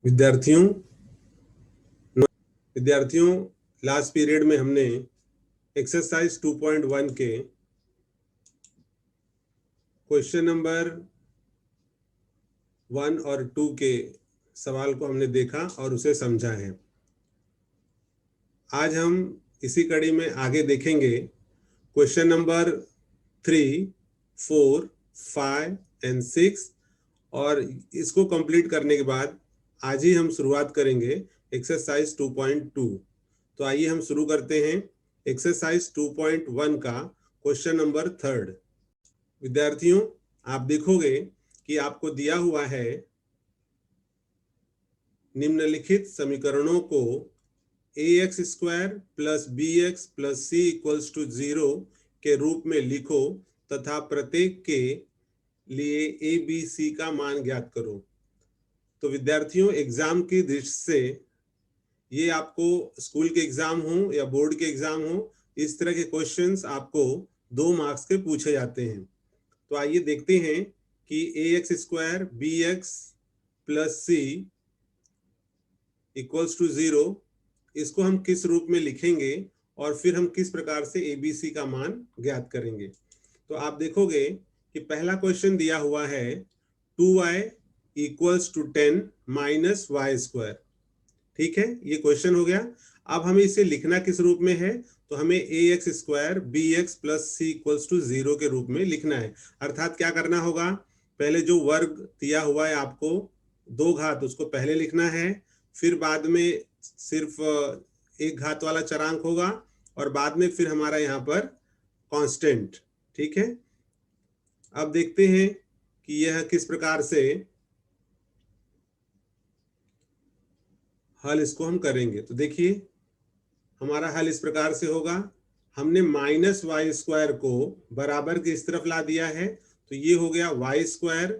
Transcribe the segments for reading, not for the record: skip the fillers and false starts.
विद्यार्थियों विद्यार्थियों last period में हमने एक्सरसाइज 2.1 के क्वेश्चन नंबर 1 और 2 के सवाल को हमने देखा और उसे समझा है। आज हम इसी कड़ी में आगे देखेंगे क्वेश्चन नंबर 3, 4, 5 एंड 6 और इसको कंप्लीट करने के बाद आज ही हम शुरुआत करेंगे एक्सरसाइज 2.2। तो आइए हम शुरू करते हैं एक्सरसाइज 2.1 का क्वेश्चन नंबर 3। विद्यार्थियों, आप देखोगे कि आपको दिया हुआ है निम्नलिखित समीकरणों को ax square plus bx plus c equals to 0 के रूप में लिखो तथा प्रत्येक के लिए a b c का मान ज्ञात करो। तो विद्यार्थियों, एग्जाम की दृष्टि से ये आपको स्कूल के एग्जाम हो या बोर्ड के एग्जाम हो, इस तरह के क्वेश्चंस आपको 2 मार्क्स के पूछे जाते हैं। तो आइए देखते हैं कि ax square bx plus c equals to 0 इसको हम किस रूप में लिखेंगे और फिर हम किस प्रकार से abc का मान ज्ञात करेंगे। तो आप देखोगे कि पहला क्वेश्चन दिया हुआ है 2y equals to 10 minus y square. ठीक है, ये क्वेश्चन हो गया। अब हमें इसे लिखना किस रूप में है, तो हमें ax square bx plus c equals to 0 के रूप में लिखना है। अर्थात क्या करना होगा, पहले जो वर्ग दिया हुआ है आपको 2 घात, उसको पहले लिखना है, फिर बाद में सिर्फ 1 घात वाला चरांक होगा और बाद में फिर हमारा यहाँ पर कांस्टेंट। ठीक है, अब देखते हैं कि यह किस प्रकार से हल इसको हम करेंगे। तो देखिए, हमारा हल इस प्रकार से होगा। हमने माइनस वाई स्क्वायर को बराबर के इस तरफ ला दिया है, तो ये हो गया वाई स्क्वायर।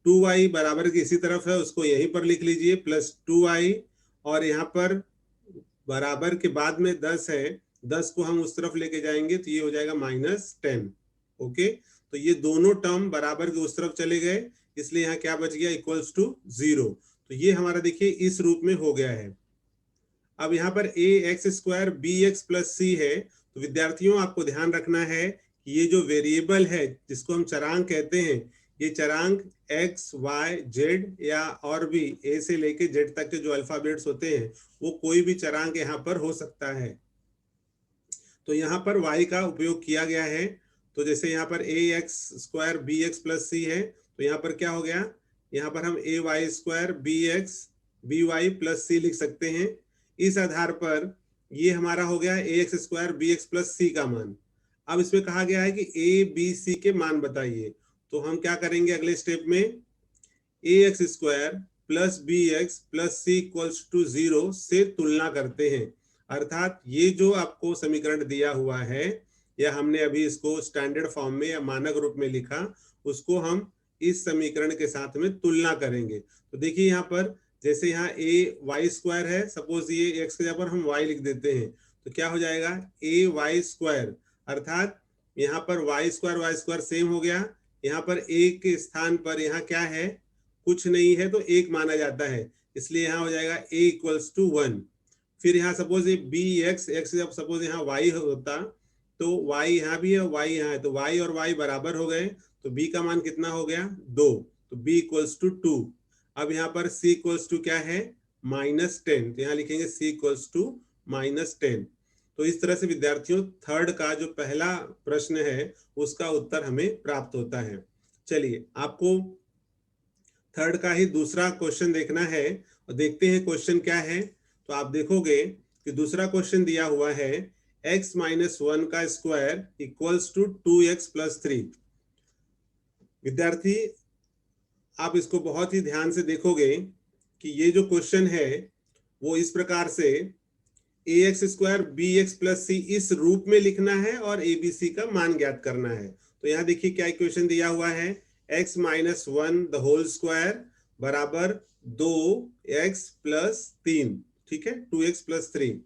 2y बराबर की इसी तरफ है, उसको यहीं पर लिख लीजिए प्लस 2y, और यहाँ पर बराबर के बाद में 10 है, 10 को हम उस तरफ लेके जाएंगे तो ये हो जाएगा -10। ओके, तो ये दोनों टर्म बराबर के उस तरफ चले गए, इसलिए यहाँ क्या बच गया, इक्वल्स टू 0। तो ये हमारा देखिए इस रूप में हो गया है। अब यहाँ पर ax square bx plus c है। तो विद्यार्थियों, आपको ध्यान रखना है कि ये जो वेरिएबल है जिसको हम चरांक कहते हैं, ये चरांक x, y, z या और भी a से लेके z तक के जो अल्फाबेट्स होते हैं वो कोई भी चरांक यहाँ पर हो सकता है। तो यहाँ पर y का उपयोग किया गया है। तो जैसे यहाँ पर ax square bx plus c है, तो यहाँ पर क्या हो गया, यहाँ पर हम ay square bx by plus c लिख सकते हैं। इस आधार पर ये हमारा हो गया ax square bx plus c का मान। अब इसमें कहा गया है कि a b c के मान बताइए। तो हम क्या करेंगे अगले स्टेप में, ax square plus bx plus c equals to 0 से तुलना करते हैं। अर्थात ये जो आपको समीकरण दिया हुआ है, या हमने अभी इसको स्टैंडर्ड फॉर्म में या मानक रूप में लिखा, उसको हम इस समीकरण के साथ में तुलना करेंगे। तो देखिए यहाँ पर जैसे यहाँ a वाई स्क्वायर है, सपोज ये x के जगह पर हम y लिख देते हैं, तो क्या हो जाएगा a वाई स्क्वायर, अर्थात यहाँ पर वाई स्क्वायर सेम हो गया। यहाँ पर a के स्थान पर यहाँ क्या है, कुछ नहीं है, तो 1 माना जाता है, इसलिए यहाँ हो जाएगा a इक्वल्स टू 1। फिर यहाँ सपोज ये bx, x जब सपोज यहाँ y होता तो y यहाँ भी है, y यहाँ है, तो y और y बराबर हो गए, तो b का मान कितना हो गया, 2, तो b इक्वल्स टू 2। अब यहाँ पर c इक्वल्स टू क्या है, -10, तो यहाँ लिखेंगे c इक्वल्स टू -10। तो इस तरह से विद्यार्थियों थर्ड का जो पहला प्रश्न है उसका उत्तर हमें प्राप्त होता है। चलिए, आपको थर्ड का ही दूसरा क्वेश्चन देखना है और देखते हैं क्वेश्चन क्या है। तो आप देखोगे कि दूसरा क्वेश्चन दिया हुआ है x माइनस 1 का square equals to 2x plus 3। विद्यार्थी, आप इसको बहुत ही ध्यान से देखोगे कि ये जो क्वेश्चन है वो इस प्रकार से ax square bx plus c इस रूप में लिखना है और abc का मान ज्ञात करना है। तो यहाँ देखिए क्या इक्वेशन दिया हुआ है, x minus 1 the whole square बराबर 2x प्लस 3। ठीक है, 2x प्लस 3।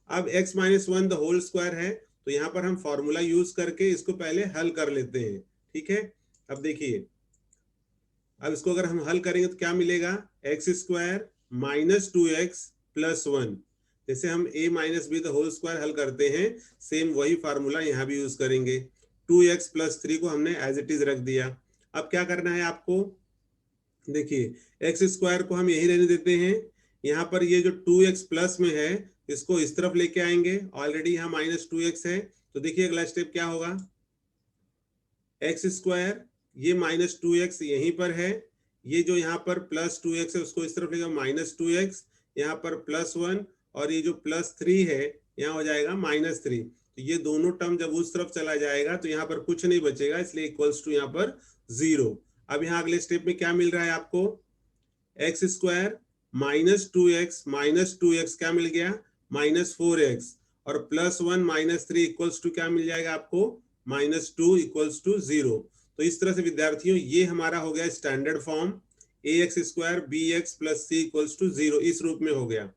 अब x minus 1 the whole square है, तो यहाँ पर हम फॉर्मूला यूज करके इसको पहले हल कर लेते हैं। ठीक है, अब देखिए, अब इसको अगर हम हल करेंगे तो क्या मिलेगा, x square minus 2x plus 1। जैसे हम a minus b the whole square हल करते हैं, सेम वही फार्मूला यहाँ भी यूज करेंगे। 2x प्लस 3 को हमने एज इट इज रख दिया। अब क्या करना है आपको, देखिए एक्स स्क्वायर को हम यही रहने देते हैं, यहाँ पर ये जो 2x प्लस में है इसको इस तरफ लेके आएंगे, ऑलरेडी यहाँ माइनस 2x है। तो देखिए अगला स्टेप क्या होगा, एक्स स्क्वायर ये माइनस 2x यहीं पर है, ये जो यहाँ पर प्लस 2x है उसको इस तरफ लेगा माइनस 2x, यहाँ पर प्लस 1, और ये जो प्लस 3 है यहाँ हो जाएगा माइनस 3। तो ये दोनों टर्म जब उस तरफ चला जाएगा तो यहाँ पर कुछ नहीं बचेगा, इसलिए इक्वल्स टू यहाँ पर 0। अब यहाँ अगले स्टेप में क्या मिल रहा है आपको, x square minus two x क्या मिल गया, माइनस 4x, और प्लस 1 माइनस 3 इक्वल्स टू क्या मिल जाएगा आपको, माइनस 2 इक्वल्स टू 0। तो इस तरह से विद्यार्थियों ये हमारा हो गया standard form, a x square b x plus c equals to 0, इस रूप में हो गया।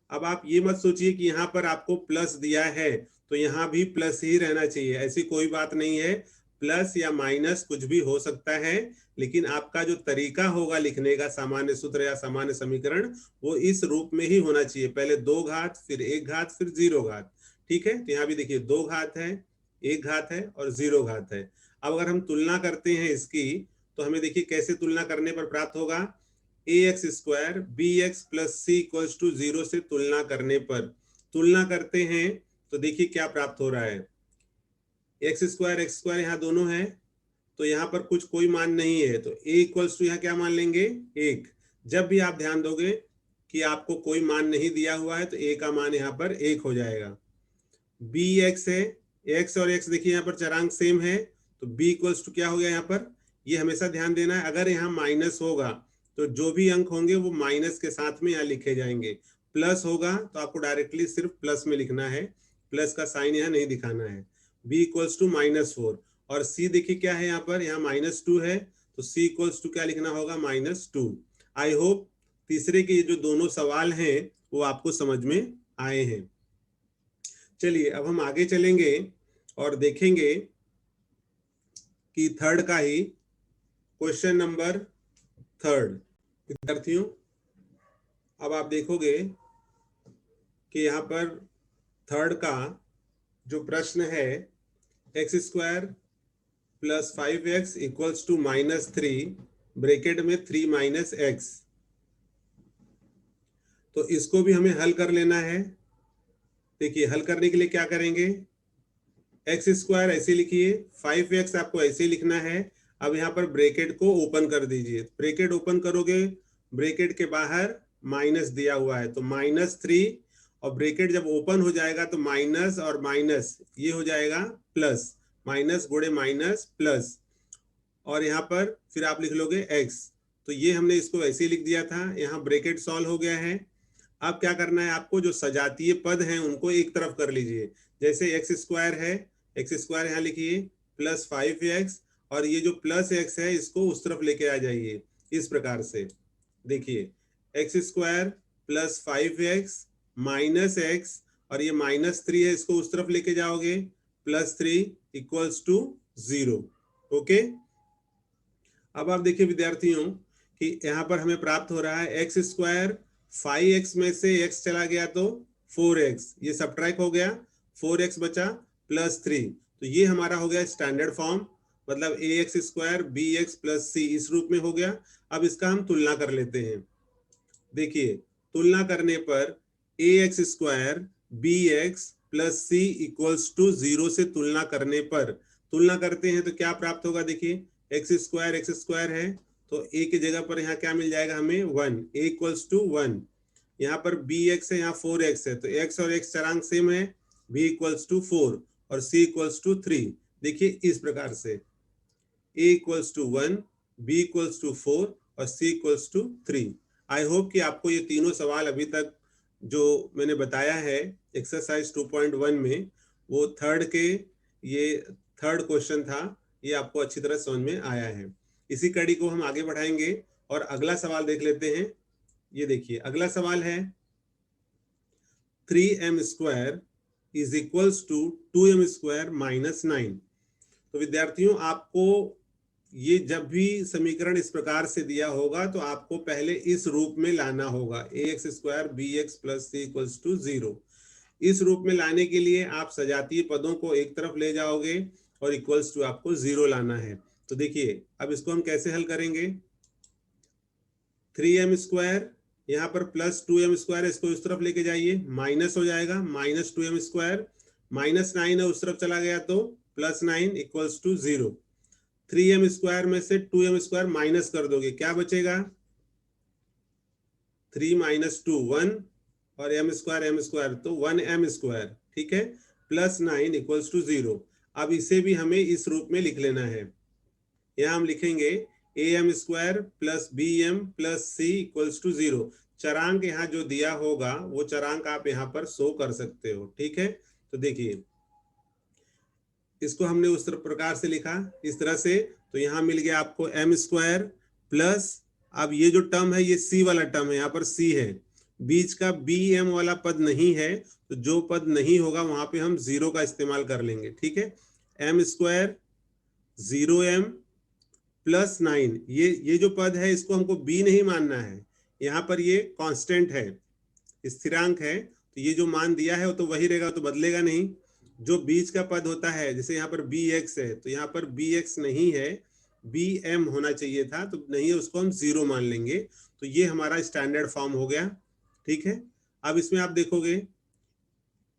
अब आप ये मत सोचिए कि यहाँ पर आपको प्लस दिया है तो यहाँ भी प्लस ही रहना चाहिए, ऐसी कोई बात नहीं है। प्लस या माइनस कुछ भी हो सकता है, लेकिन आपका जो तरीका होगा लिखने का, सामान्य सूत्र या सामान्य समीकरण, वो इस रूप में ही होना चाहिए, पहले 2 घात फिर 1 घात फिर 0 घात। ठीक है, तो यहाँ भी देखिए 2 घात है, 1 घात है और 0 घात है। अब अगर हम तुलना करते हैं इसकी, तो हमें देखिए कैसे तुलना करने पर प्राप्त होगा, a x square b x plus c equals to 0 से तुलना करने पर, तुलना करते हैं तो देखिए क्या प्राप्त हो रहा है, एक्स स्क्वायर यहाँ दोनों है, तो यहाँ पर कुछ कोई मान नहीं है, तो a इक्वल्स टू यहाँ क्या मान लेंगे, 1। जब भी आप ध्यान दोगे कि आपको कोई मान नहीं दिया हुआ है तो a का मान यहाँ पर 1 हो जाएगा। b x है, x और x देखिए यहाँ पर चरांक सेम है, तो b इक्वल्स टू क्या हो गया यहाँ पर, ये हमेशा ध्यान देना है, अगर यहाँ माइनस होगा तो जो भी अंक होंगे वो माइनस के साथ में यहाँ लिखे जाएंगे, प्लस होगा तो आपको डायरेक्टली सिर्फ प्लस में लिखना है, प्लस का साइन यहाँ नहीं दिखाना है। b इक्वल्स टू -4, और c देखिए क्या है यहाँ पर, यहाँ -2 है, तो c इक्वल्स टू क्या लिखना होगा, -2। आई होप तीसरे के जो दोनों सवाल हैं वो आपको समझ में आए हैं। चलिए अब हम आगे चलेंगे और देखेंगे कि थर्ड का ही क्वेश्चन नंबर 3। विद्यार्थियों अब आप देखोगे कि यहाँ पर थर्ड का जो प्रश्न है, x square plus 5x equals to -3 bracket में 3 माइनस एक्स, तो इसको भी हमें हल कर लेना है। देखिए हल करने के लिए क्या करेंगे, एक्स स्क्वायर ऐसे लिखिए, 5x आपको ऐसे लिखना है। अब यहाँ पर ब्रैकेट को ओपन कर दीजिए, ब्रैकेट ओपन करोगे, ब्रैकेट के बाहर माइनस दिया हुआ है तो -3, और ब्रैकेट जब ओपन हो जाएगा तो माइनस और माइनस ये हो जाएगा प्लस, माइनस गुणे माइनस प्लस, और यहाँ पर फिर आप लिख लोगे x। तो ये हमने इसको ऐसे लिख दिया था, यहाँ ब्रैकेट सॉल्व हो गया है। अब क्या करना है आपको, जो सजातीय पद हैं उनको एक तरफ कर लीजिए, जैसे एक्स स्क्वायर है, एक्स स्क्वायर यहाँ लिखिए प्लस 5x, और ये जो प्लस x है इसको उस तरफ लेके आ जाइए इस प्रकार से। देखिए x square plus 5x minus x, और ये -3 है, इसको उस तरफ लेके जाओगे, +3 इक्वल्स टू 0। ओके, अब आप देखिए विद्यार्थियों कि यहाँ पर हमें प्राप्त हो रहा है एक्स स्क्वायर, 5x में से x चला गया तो 4x, ये सबट्रैक्ट हो गया, 4x बचा +3, तो ये हमारा हो गया स्टैंडर्ड फॉर्म, मतलब a x square b x plus c इस रूप में हो गया। अब इसका हम तुलना कर लेते हैं। देखिए तुलना करने पर a x square b x plus c equals to 0 से तुलना करने पर, तुलना करते हैं तो क्या प्राप्त होगा, देखिए एक्स स्क्वायर है, तो a की जगह पर यहाँ क्या मिल जाएगा हमें 1, a इक्वल्स टू 1। यहाँ पर bx है, यहाँ 4x है, तो x और x चरांक सेम है, b इक्वल्स टू 4 और c इक्वल्स टू 3। देखिए इस प्रकार से a equals to 1, b equals to 4 और c equals to 3। I hope कि आपको ये तीनों सवाल अभी तक जो मैंने बताया है एक्सरसाइज 2.1 में, वो ये थर्ड क्वेश्चन था, ये आपको अच्छी तरह समझ में आया है। इसी कड़ी को हम आगे बढ़ाएंगे और अगला सवाल देख लेते हैं। ये देखिए अगला सवाल है 3m square is equals to 2m square -9। तो विद्यार्थियों आपको ये जब भी समीकरण इस प्रकार से दिया होगा तो आपको पहले इस रूप में लाना होगा, ax square b x plus c equals to 0। इस रूप में लाने के लिए आप सजातीय पदों को एक तरफ ले जाओगे और इक्वल्स टू आपको 0 लाना है। तो देखिए अब इसको हम कैसे हल करेंगे, 3m स्क्वायर यहाँ पर प्लस 2m स्क्वायर, इसको इस तरफ लेके जाइए, माइनस हो जाएगा, माइनस 2m स्क्वायर, माइनस 9 है उस तरफ चला गया तो plus 9 equals to 0। 3m square में से 2m स्क्वायर माइनस कर दोगे, क्या बचेगा, 3 माइनस 2 1 और m स्क्वायर तो 1m स्क्वायर, ठीक है, प्लस 9 इक्वल्स टू 0। अब इसे भी हमें इस रूप में लिख लेना है, यहाँ हम लिखेंगे am square plus bm plus c equals to 0। चरांक यहाँ जो दिया होगा वो चरांक आप यहाँ पर शो कर सकते हो, ठीक है। तो देखिए इसको हमने उस प्रकार से लिखा इस तरह से, तो यहाँ मिल गया आपको m स्क्वायर प्लस, अब ये जो टर्म है ये c वाला टर्म है, यहाँ पर c है, बीच का bm वाला पद नहीं है, तो जो पद नहीं होगा वहां पे हम 0 का इस्तेमाल कर लेंगे, ठीक है। m स्क्वायर 0m प्लस 9, ये जो पद है इसको हमको b नहीं मानना है, यहाँ पर ये कांस्टेंट है, स्थिरांक है, तो ये जो मान दिया है वो तो वही रहेगा, तो बदलेगा नहीं। जो बीच का पद होता है, जैसे यहाँ पर bx है तो यहाँ पर bx नहीं है, bm होना चाहिए था, तो नहीं है, उसको हम 0 मान लेंगे। तो ये हमारा स्टैंडर्ड फॉर्म हो गया, ठीक है। अब इसमें आप देखोगे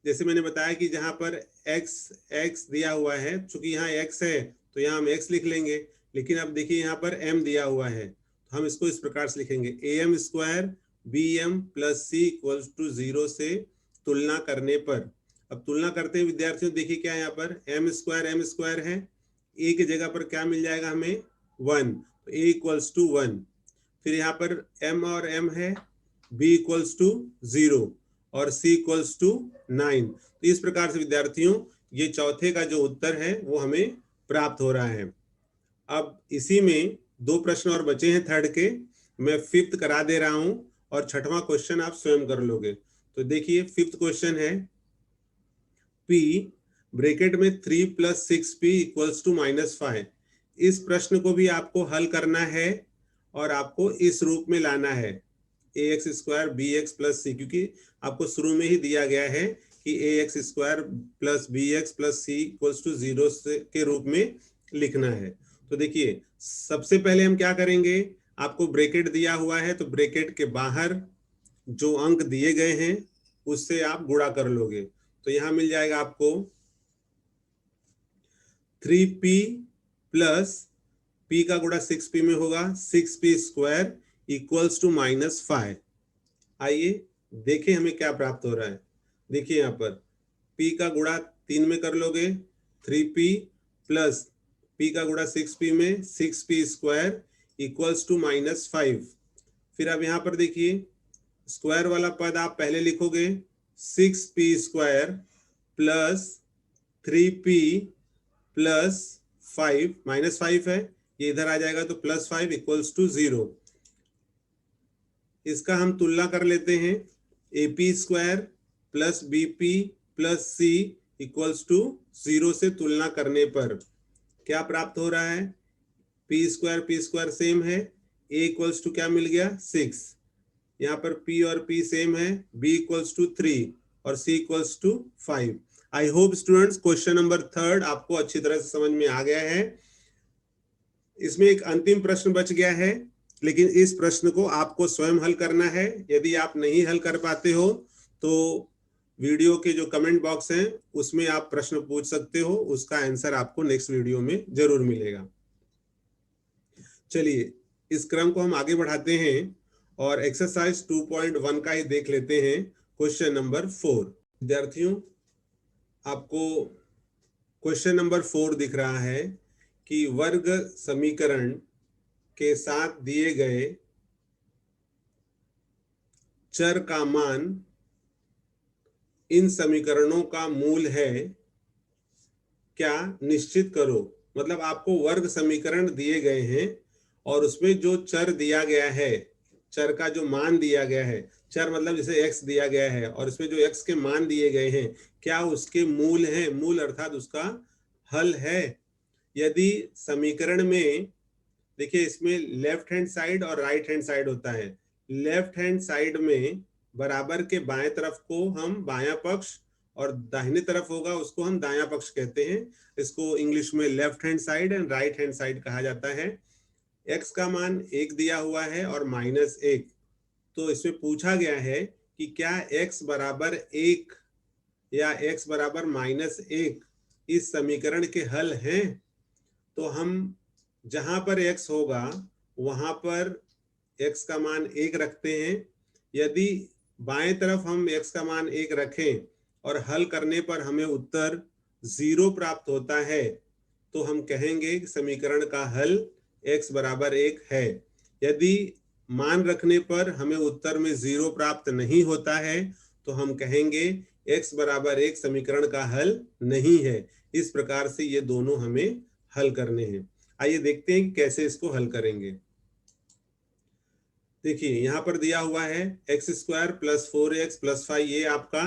जैसे मैंने बताया कि जहां पर x दिया हुआ है, चूंकि यहाँ x है तो यहाँ हम x लिख लेंगे, लेकिन अब देखिए यहाँ पर m दिया हुआ है, तो हम इसको इस प्रकार से लिखेंगे, am square bm plus c equals to 0 से तुलना करने पर। अब तुलना करते हैं विद्यार्थियों, देखिए क्या है, यहाँ पर m स्क्वायर है, a की जगह पर क्या मिल जाएगा हमें 1, तो a इक्वल्स टू 1। फिर यहाँ पर m और m है, b इक्वल्स टू 0 और c इक्वल्स टू 9। तो इस प्रकार से विद्यार्थियों ये चौथे का जो उत्तर है वो हमें प्राप्त हो रहा है। अब इसी में 2 प्रश्न और बचे हैं थर्ड के, मैं फिफ्थ करा दे रहा हूं और छठवां क्वेश्चन आप स्वयं कर लोगे। तो देखिए फिफ्थ क्वेश्चन है, p ब्रैकेट में 3 प्लस 6p इक्वल्स टू -5। इस प्रश्न को भी आपको हल करना है और आपको इस रूप में लाना है, ax square bx plus c, क्योंकि आपको शुरू में ही दिया गया है कि ax square plus bx plus c equals to 0 के रूप में लिखना है। तो देखिए सबसे पहले हम क्या करेंगे, आपको ब्रैकेट दिया हुआ है तो ब्रैकेट के बाहर जो अंक दिए गए हैं उससे आप गुणा कर लोगे, तो यहां मिल जाएगा आपको 3p प्लस p का गुणा 6p में होगा, 6p स्क्वायर इक्वल्स टू -5। आइए देखें हमें क्या प्राप्त हो रहा है। देखिए यहाँ पर p का गुणा 3 में कर लोगे, 3p प्लस p का गुणा 6p में 6p स्क्वायर इक्वल्स टू -5। फिर अब यहाँ पर देखिए स्क्वायर वाला पद आप पहले लिखोगे, 6p square plus 3p plus 5, -5 है, ये इधर आ जाएगा तो +5 इक्वल्स टू 0। इसका हम तुलना कर लेते हैं, AP square plus BP plus C equals to 0 से तुलना करने पर क्या प्राप्त हो रहा है, P स्क्वायर सेम है, A इक्वल्स टू क्या मिल गया 6, यहाँ पर P और P सेम है, B इक्वल्स टू 3 और C equals to 5। I hope students question number 3 आपको अच्छी तरह से समझ में आ गया है। इसमें एक अंतिम प्रश्न बच गया है, लेकिन इस प्रश्न को आपको स्वयं हल करना है। यदि आप नहीं हल कर पाते हो तो वीडियो के जो कमेंट बॉक्स हैं उसमें आप प्रश्न पूछ सकते हो, उसका आंसर आपको नेक्स्ट वीडियो में जरूर मिलेगा। चलिए इस क्रम को हम आगे बढ़ाते हैं और एक्सरसाइज 2.1 का ही देख लेते हैं, क्वेश्चन नंबर 4। विद्यार्थियों आपको क्वेश्चन नंबर 4 दिख रहा है कि वर्ग समीकरण के साथ दिए गए चर का मान इन समीकरणों का मूल है क्या, निश्चित करो। मतलब आपको वर्ग समीकरण दिए गए हैं और उसमें जो चर दिया गया है, चर का जो मान दिया गया है, चर मतलब जैसे x दिया गया है और इसमें जो x के मान दिए गए हैं क्या उसके मूल हैं, मूल अर्थात उसका हल है। यदि समीकरण में देखिए इसमें लेफ्ट हैंड साइड और राइट हैंड साइड होता है। लेफ्ट हैंड साइड में बराबर के बाएं तरफ को हम बायां पक्ष और दाहिनी तरफ होगा उसको हम दायां पक्ष कहते हैं। इसको इंग्लिश में left hand side and right hand side कहा जाता है। x का मान 1 दिया हुआ है और -1, तो इसमें पूछा गया है कि क्या x बराबर 1 या x बराबर -1 इस समीकरण के हल हैं। तो हम जहां पर x होगा वहां पर x का मान 1 रखते हैं। यदि बाएं तरफ हम x का मान 1 रखें और हल करने पर हमें उत्तर 0 प्राप्त होता है तो हम कहेंगे कि समीकरण का हल x बराबर 1 है। यदि मान रखने पर हमें उत्तर में 0 प्राप्त नहीं होता है तो हम कहेंगे x बराबर 1 समीकरण का हल नहीं है। इस प्रकार से ये दोनों हमें हल करने हैं। आइए देखते हैं कि कैसे इसको हल करेंगे। देखिए यहाँ पर दिया हुआ है x² + 4x + 5, ये आपका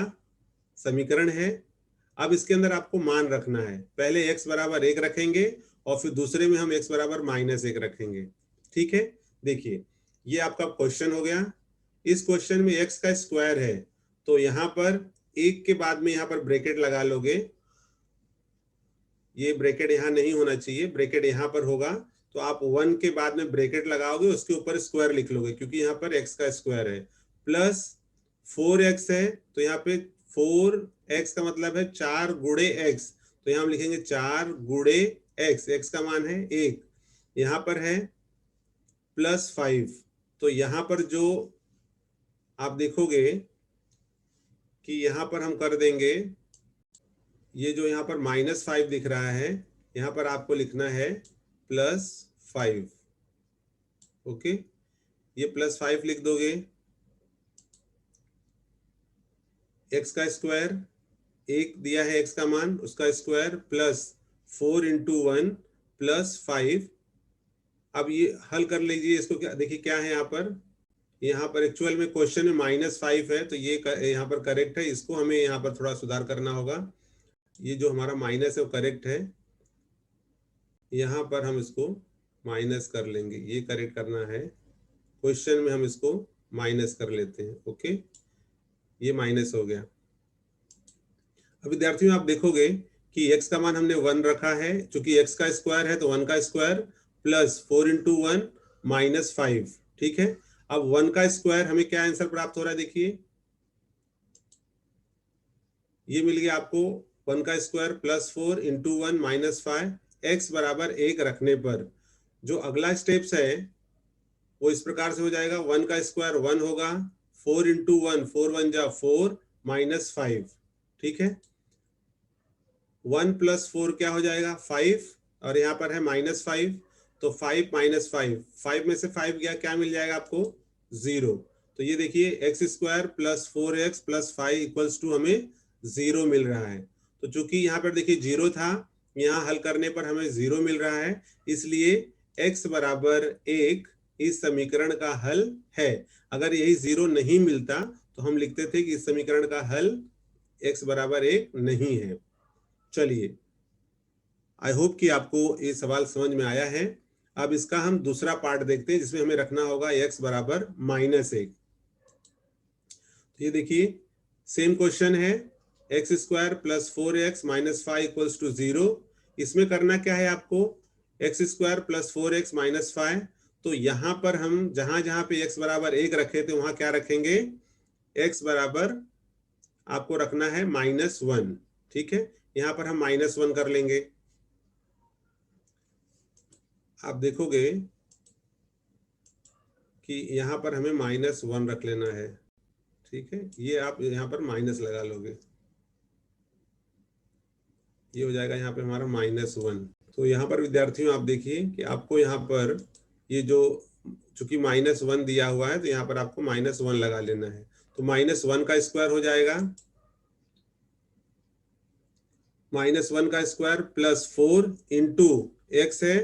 समीकरण है। अब इसके अंदर आपको मान रखना है। पहले x बराबर 1 रखेंगे और फिर दूसरे में हम x बराबर -1 रखेंगे। ठीक है, देखिए ये आपका क्वेश्चन हो गया। इस क्वेश्चन में x का स्क्वायर है तो यहाँ पर 1 के बाद में यहाँ पर ब्रैकेट लगा लोगे। ये ब्रैकेट यहाँ नहीं होना चाहिए, ब्रैकेट यहाँ पर होगा तो आप 1 के बाद में ब्रैकेट लगाओगे, उसके ऊपर स्क्वायर लिख लोगे क्योंकि यहाँ पर x का स्क्वायर है। प्लस 4x है तो यहाँ पे 4x का मतलब है 4 गुणे x, तो यहाँ हम लिखेंगे 4 गुणे x, x का मान है 1। यहाँ पर है +5, तो यहाँ पर जो आप देखोगे कि यहाँ पर हम कर देंगे, ये जो यहाँ पर -5 दिख रहा है यहाँ पर आपको लिखना है +5। ओके, ये +5 लिख दोगे। x का स्क्वायर 1 दिया है, x का मान, उसका स्क्वायर प्लस 4 × 1 + 5। अब ये हल कर लीजिए इसको। क्या देखिए क्या है यहाँ पर एक्चुअल में क्वेश्चन में -5 है तो ये यहाँ पर करेक्ट है। इसको हमें यहाँ पर थोड़ा सुधार करना होगा। ये जो हमारा माइनस है वो करेक्ट है, यहाँ पर हम इसको माइनस कर लेंगे। ये करेक्ट करना है, क्वेश्चन में हम इसको माइनस कर लेते हैं। ओके, ये माइनस हो गया। अब विद्यार्थियों आप देखोगे कि x का मान हमने 1 रखा है, चूंकि x का स्क्वायर है तो 1 का स्क्वायर प्लस 4 × 1 -5। ठीक है, अब 1 का स्क्वायर हमें क्या आंसर प्राप्त हो रहा है, देखिए ये मिल गया आपको 1 का स्क्वायर प्लस 4 × 1 -5। x बराबर 1 रखने पर जो अगला स्टेप्स है वो इस प्रकार से हो जाएगा। 1 का स्क्वायर 1 होगा, 4 × 1 4 1 जा 4 -5। ठीक है, 1 + 4 क्या हो जाएगा 5, और यहाँ पर है -5 तो 5 -5, 5 में से 5 गया, क्या मिल जाएगा आपको 0। तो ये देखिए x² + 4x + 5 = हमें 0 मिल रहा है। तो चूंकि यहाँ पर देखिए 0 था, यहाँ हल करने पर हमें 0 मिल रहा है, इसलिए x बराबर 1 इस समीकरण का हल है। अगर यही 0 नहीं मिलता तो हम लिखते थे कि इस समीकरण का हल x बराबर 1 नहीं है। चलिए, आई होप कि आपको ये सवाल समझ में आया है। अब इसका हम दूसरा पार्ट देखते हैं जिसमें हमें रखना होगा x बराबर -1। तो ये देखिए सेम क्वेश्चन है, x² + 4x - 5 = 0। इसमें करना क्या है आपको, x² + 4x - 5। तो यहाँ पर हम जहां जहां पे x बराबर 1 रखे थे वहां क्या रखेंगे, x बराबर आपको रखना है -1। ठीक है, यहाँ पर हम -1 कर लेंगे। आप देखोगे कि यहाँ पर हमें -1 रख लेना है। ठीक है, ये आप यहाँ पर माइनस लगा लोगे, ये हो जाएगा यहाँ पे हमारा -1। तो यहाँ पर विद्यार्थियों आप देखिए कि आपको यहाँ पर ये जो चूंकि -1 दिया हुआ है तो यहाँ पर आपको -1 लगा लेना है। तो -1 का स्क्वायर हो जाएगा, -1 का स्क्वायर प्लस 4 × x है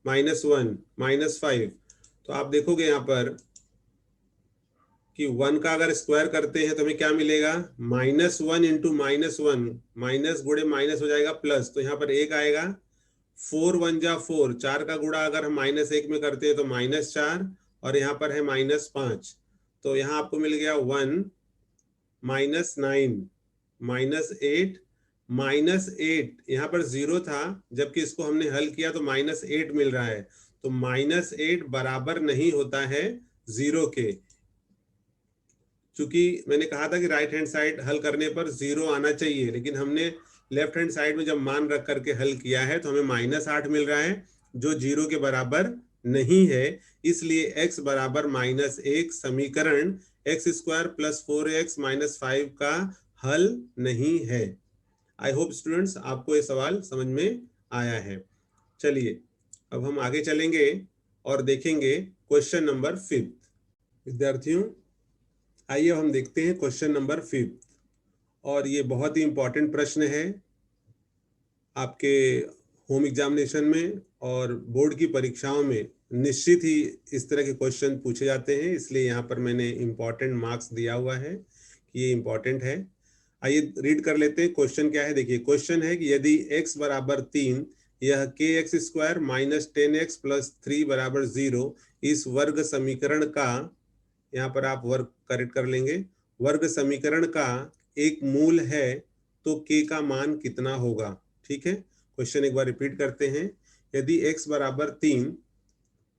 -1 -5। तो आप देखोगे यहाँ पर कि 1 का अगर स्क्वायर करते हैं तो हमें क्या मिलेगा, -1 × -1, माइनस गुणे माइनस हो जाएगा प्लस, तो यहाँ पर 1 आएगा। 4 1 जा 4, 4 का गुणा अगर हम -1 में करते हैं तो -4, और यहाँ पर है -5, तो यहाँ आपको मिल गया 1 -9 -8 -8, यहाँ पर 0 था, जबकि इसको हमने हल किया तो -8 मिल रहा है। तो -8 बराबर नहीं होता है 0 के, क्योंकि मैंने कहा था कि राइट हैंड साइड हल करने पर 0 आना चाहिए, लेकिन हमने लेफ्ट हैंड साइड में जब मान रख करके हल किया है तो हमें -8 मिल रहा है, जो 0 के बराबर नहीं है। इसलिए x बराबर -1 समीकरण x² + 4x - 5 का हल नहीं है। आई होप स्टूडेंट्स आपको ये सवाल समझ में आया है। चलिए अब हम आगे चलेंगे और देखेंगे क्वेश्चन नंबर 5। विद्यार्थियों आइए हम देखते हैं क्वेश्चन नंबर 5, और ये बहुत ही इंपॉर्टेंट प्रश्न है आपके होम एग्जामिनेशन में और बोर्ड की परीक्षाओं में निश्चित ही इस तरह के क्वेश्चन पूछे जाते हैं, इसलिए यहाँ पर मैंने इंपॉर्टेंट मार्क्स दिया हुआ है कि ये इंपॉर्टेंट है। आइए रीड कर लेते हैं क्वेश्चन क्या है। देखिए क्वेश्चन है कि यदि x बराबर 3, यह kx² - 10x + 3 बराबर 0 इस वर्ग समीकरण का, यहाँ पर आप वर्ग करेक्ट कर लेंगे, वर्ग समीकरण का एक मूल है, तो k का मान कितना होगा। ठीक है, क्वेश्चन एक बार रिपीट करते हैं। यदि x बराबर 3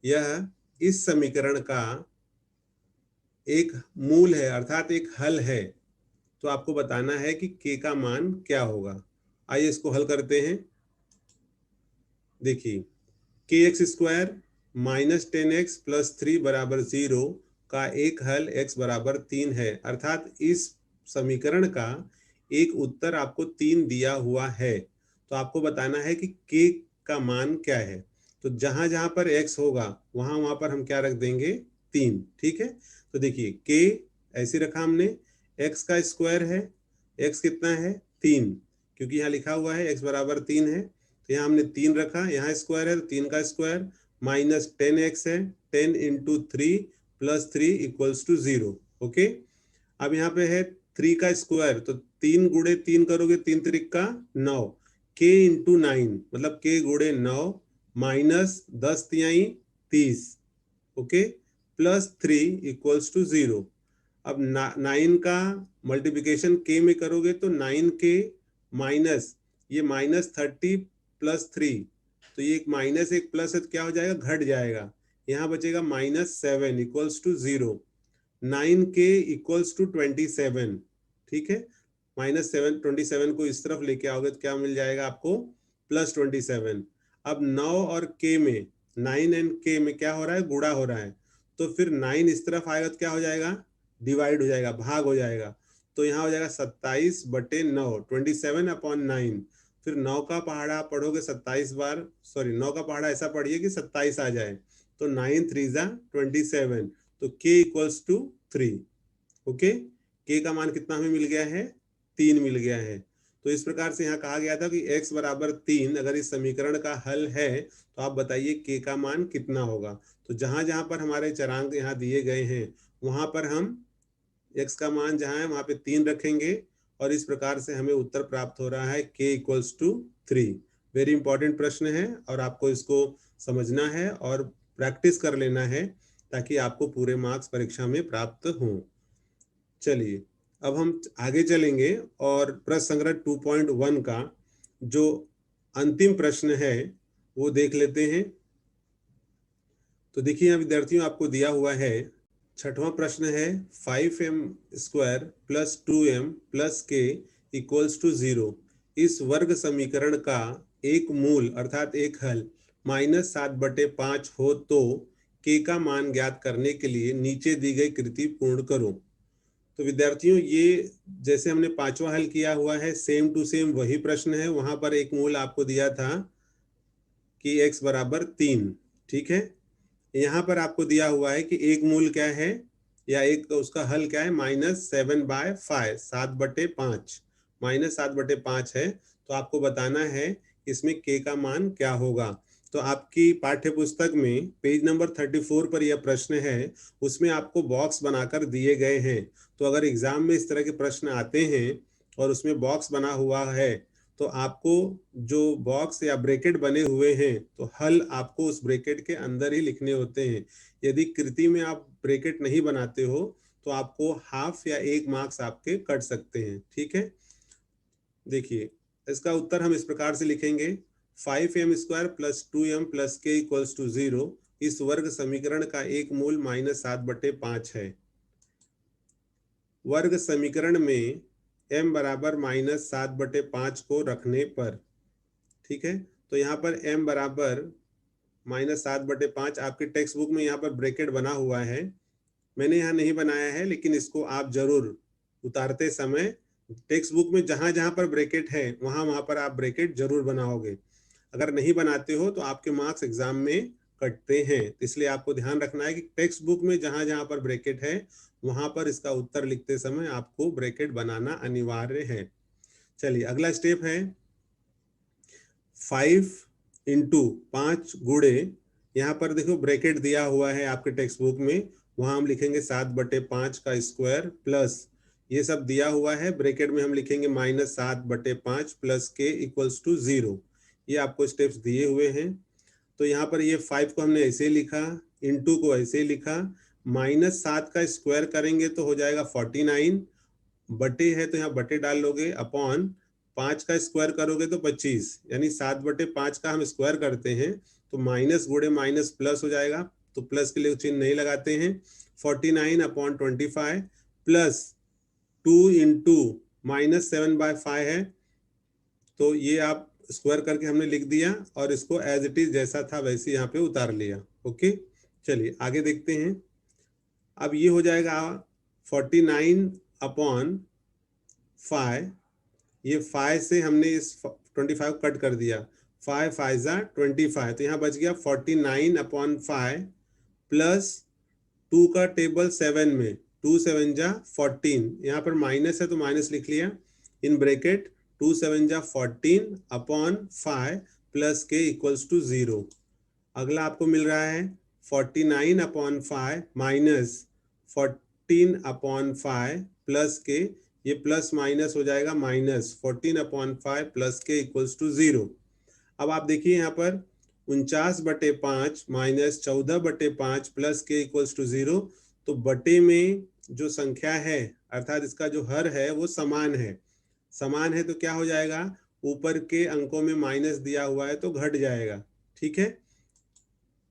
यह इस समीकरण का एक मूल है, अर्थात एक हल है, तो आपको बताना है कि k का मान क्या होगा। आइए इसको हल करते हैं। देखिए kx² - 10x + 3 बराबर 0 का एक हल x बराबर 3 है, अर्थात इस समीकरण का एक उत्तर आपको 3 दिया हुआ है, तो आपको बताना है कि k का मान क्या है। तो जहां जहां पर x होगा वहां वहां पर हम क्या रख देंगे, 3। ठीक है, तो देखिए k ऐसे रखा हमने, x का स्क्वायर है, x कितना है 3, क्योंकि यहाँ लिखा हुआ है x बराबर 3 है, तो यहाँ हमने 3 रखा, यहाँ स्क्वायर है तो 3 का स्क्वायर, -10x है, 10 × 3 + 3 = 0। ओके, अब यहाँ पे है 3 का स्क्वायर, तो 3 गुणे 3 करोगे, 3 त्रिक का 9, k × 9 मतलब k गुणे 9 -10 तिहाई 30, ओके, +3 = 0। अब 9 का मल्टीप्लिकेशन k में करोगे तो 9k माइनस ये -30 + 3, तो ये एक माइनस एक प्लस है तो क्या हो जाएगा, घट जाएगा, यहाँ बचेगा -7 = 0। 9k = 27। ठीक है, -7 27 को इस तरफ लेके आओगे तो क्या मिल जाएगा आपको, +27। अब 9 और k में, 9 एंड k में क्या हो रहा है, गुणा हो रहा है, तो फिर 9 इस तरफ आएगा तो क्या हो जाएगा, डिवाइड हो जाएगा, भाग हो जाएगा, तो यहाँ हो जाएगा 27/9, 27/9। फिर 9 का पहाड़ा पढ़ोगे 27 बार, सॉरी 9 का पहाड़ा ऐसा पढ़िए कि 27 आ जाए, तो 9 3 = 27, तो k = 3। ओके, k का मान कितना हमें मिल गया है, 3 मिल गया है। तो इस प्रकार से यहाँ कहा गया था कि x बराबर 3 अगर इस समीकरण का हल है तो आप बताइए k का मान कितना होगा। तो जहां जहां पर हमारे चरांक यहाँ दिए गए हैं वहां पर हम x का मान जहां है वहां पे 3 रखेंगे, और इस प्रकार से हमें उत्तर प्राप्त हो रहा है k = 3। वेरी इंपॉर्टेंट प्रश्न है और आपको इसको समझना है और प्रैक्टिस कर लेना है ताकि आपको पूरे मार्क्स परीक्षा में प्राप्त हों। चलिए अब हम आगे चलेंगे और प्रश्न संग्रह 2.1 का जो अंतिम प्रश्न है वो देख लेते हैं। तो देखिए यहाँ विद्यार्थियों आपको दिया हुआ है, छठवां प्रश्न है 5m² + 2m + k = 0 इस वर्ग समीकरण का एक मूल अर्थात एक हल -7/5 हो तो k का मान ज्ञात करने के लिए नीचे दी गई कृति पूर्ण करो। तो विद्यार्थियों ये जैसे हमने पांचवा हल किया हुआ है, सेम टू सेम वही प्रश्न है। वहां पर एक मूल आपको दिया था कि x बराबर 3, ठीक है, यहाँ पर आपको दिया हुआ है कि एक मूल क्या है या एक उसका हल क्या है, -7/5, 7/5, -7/5 है, तो आपको बताना है इसमें k का मान क्या होगा। तो आपकी पाठ्य पुस्तक में पेज नंबर 34 पर यह प्रश्न है, उसमें आपको बॉक्स बनाकर दिए गए हैं। तो अगर एग्जाम में इस तरह के प्रश्न आते हैं और उसमें बॉक्स बना हुआ है तो आपको जो बॉक्स या ब्रैकेट बने हुए हैं तो हल आपको उस ब्रैकेट के अंदर ही लिखने होते हैं। यदि कृति में आप ब्रैकेट नहीं बनाते हो तो आपको हाफ या 1 मार्क्स आपके कट सकते हैं। ठीक है, देखिए इसका उत्तर हम इस प्रकार से लिखेंगे 5m² + 2m + k = 0 इस वर्ग समीकरण का एक मूल -7/5 है। वर्ग समीकरण में m बराबर -7/5 को रखने पर, ठीक है, तो यहाँ पर m बराबर -7/5 आपके टेक्स्ट बुक में यहाँ पर ब्रैकेट बना हुआ है, मैंने यहाँ नहीं बनाया है, लेकिन इसको आप जरूर उतारते समय टेक्स्ट बुक में जहां जहां पर ब्रैकेट है वहां पर आप ब्रैकेट जरूर बनाओगे। अगर नहीं बनाते हो तो आपके मार्क्स एग्जाम में कटते हैं, इसलिए आपको ध्यान रखना है कि टेक्स्ट बुक में जहां जहां पर ब्रैकेट है वहां पर इसका उत्तर लिखते समय आपको ब्रैकेट बनाना अनिवार्य है। चलिए अगला स्टेप है 5 × 5 गुणे, यहाँ पर देखो ब्रैकेट दिया हुआ है आपके टेक्स्ट बुक में, वहां हम लिखेंगे 7/5 का स्क्वायर प्लस ये सब दिया हुआ है, ब्रैकेट में हम लिखेंगे -7/5 + k = 0। ये आपको स्टेप्स दिए हुए हैं। तो यहाँ पर ये 5 को हमने ऐसे लिखा, इंटू को ऐसे लिखा, -7 का स्क्वायर करेंगे तो हो जाएगा 49, बटे है तो यहाँ बटे डाल लोगे, अपॉन 5 का स्क्वायर करोगे तो 25, यानी 7/5 का हम स्क्वायर करते हैं तो माइनस गुणे माइनस प्लस हो जाएगा, तो प्लस के लिए चिन्ह नहीं लगाते हैं। 49/25 प्लस 2 × -7/5 है, तो ये आप स्क्वायर करके हमने लिख दिया और इसको एज इट इज जैसा था वैसे यहाँ पे उतार लिया। ओके, चलिए आगे देखते हैं। अब ये हो जाएगा 49/5, ये 5 से हमने इस 25 कट कर दिया, 5 5 = 25, तो यहाँ बच गया 49/5 प्लस 2 का टेबल 7 में 2 7 = 14, यहाँ पर माइनस है तो माइनस लिख लिया, इन ब्रैकेट 2 7 = 14/5 प्लस k = 0। अगला आपको मिल रहा है 49/5 माइनस 14/5 प्लस k, ये प्लस माइनस हो जाएगा माइनस 14/5 प्लस k = 0। अब आप देखिए यहाँ पर 49/5 माइनस 14/5 प्लस k = 0, तो बटे में जो संख्या है अर्थात इसका जो हर है वो समान है, समान है तो क्या हो जाएगा, ऊपर के अंकों में माइनस दिया हुआ है तो घट जाएगा। ठीक है,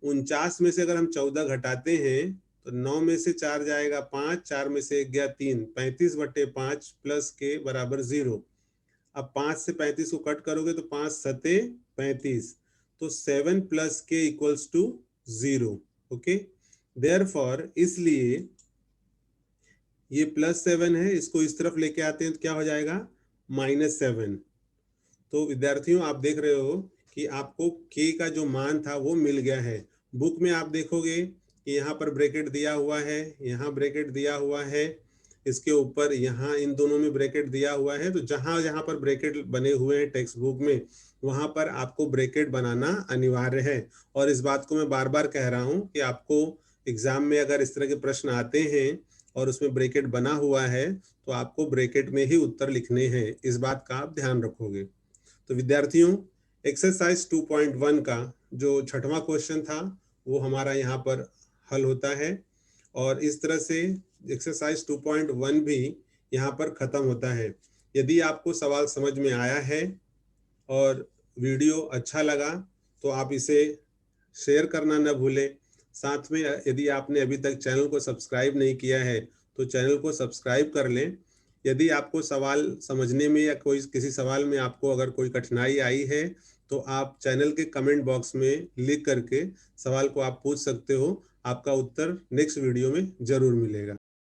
49 में से अगर हम 14 घटाते हैं तो 9 में से 4 जाएगा 5, 4 में से 1 गया 3, 35/5 प्लस k बराबर 0। अब 5 से 35 को कट करोगे तो 5 7 35, तो 7 प्लस k = 0। ओके, देयरफॉर इसलिए ये +7 है, इसको इस तरफ लेके आते हैं तो क्या हो जाएगा -7। तो विद्यार्थियों आप देख रहे हो कि आपको k का जो मान था वो मिल गया है। बुक में आप देखोगे कि यहाँ पर ब्रैकेट दिया हुआ है, यहाँ ब्रैकेट दिया हुआ है, इसके ऊपर यहाँ इन दोनों में ब्रैकेट दिया हुआ है, तो जहां जहां पर ब्रैकेट बने हुए हैं टेक्स्ट बुक में वहां पर आपको ब्रैकेट बनाना अनिवार्य है। और इस बात को मैं बार बार कह रहा हूं कि आपको एग्जाम में अगर इस तरह के प्रश्न आते हैं और उसमें ब्रैकेट बना हुआ है तो आपको ब्रैकेट में ही उत्तर लिखने हैं, इस बात का आप ध्यान रखोगे। तो विद्यार्थियों एक्सरसाइज 2.1 का जो छठवां क्वेश्चन था वो हमारा यहाँ पर हल होता है, और इस तरह से एक्सरसाइज 2.1 भी यहाँ पर खत्म होता है। यदि आपको सवाल समझ में आया है और वीडियो अच्छा लगा तो आप इसे शेयर करना न भूलें। साथ में यदि आपने अभी तक चैनल को सब्सक्राइब नहीं किया है तो चैनल को सब्सक्राइब कर लें। यदि आपको सवाल समझने में या कोई किसी सवाल में आपको अगर कोई कठिनाई आई है तो आप चैनल के कमेंट बॉक्स में लिख करके सवाल को आप पूछ सकते हो, आपका उत्तर नेक्स्ट वीडियो में जरूर मिलेगा।